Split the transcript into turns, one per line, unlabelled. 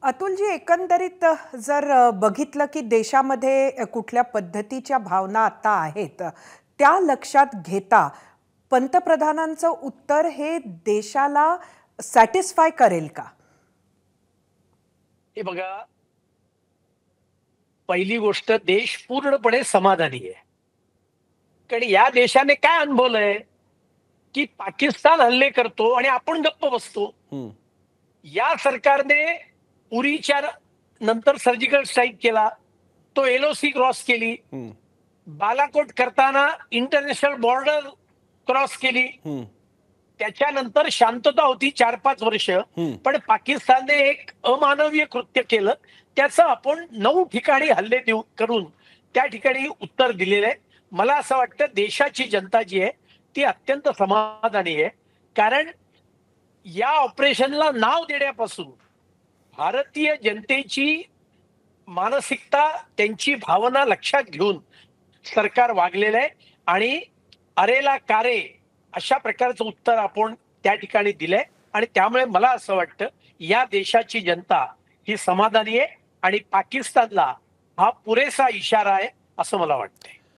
अतुलजी, एकंदरीत जर बघितलं की देशामध्ये कुठल्या पद्धतीच्या भावना आता आहेत, त्या लक्षात घेता पंतप्रधानांचं उत्तर हे देशाला सॅटिस्फाय करेल का?
हे बघा, पहिली गोष्ट देश पूर्णपणे समाधानी आहे. कारण या देशाने काय अनुभवलंय की पाकिस्तान हल्ले करतो आणि आपण गप्प बसतो. या सरकारने उरीच्या नंतर सर्जिकल स्ट्राईक केला, तो एलओसी क्रॉस केली, बालाकोट करताना इंटरनॅशनल बॉर्डर क्रॉस केली. त्याच्यानंतर शांतता होती 4-5 वर्ष. पण पाकिस्तानने एक अमानवीय कृत्य केलं. त्याचं आपण 9 ठिकाणी हल्ले करून त्या ठिकाणी उत्तर दिलेलं आहे. मला असं वाटतं देशाची जनता जी आहे ती अत्यंत समाधानी आहे. कारण या ऑपरेशनला नाव देण्यापासून भारतीय जनतेची मानसिकता, त्यांची भावना लक्षात घेऊन सरकार वागलेलं आहे आणि अरेला कारे अशा प्रकारचं उत्तर आपण त्या ठिकाणी दिलंय. आणि त्यामुळे मला असं वाटतं या देशाची जनता ही समाधानी आहे आणि पाकिस्तानला हा पुरेसा इशारा आहे असं मला वाटतंय.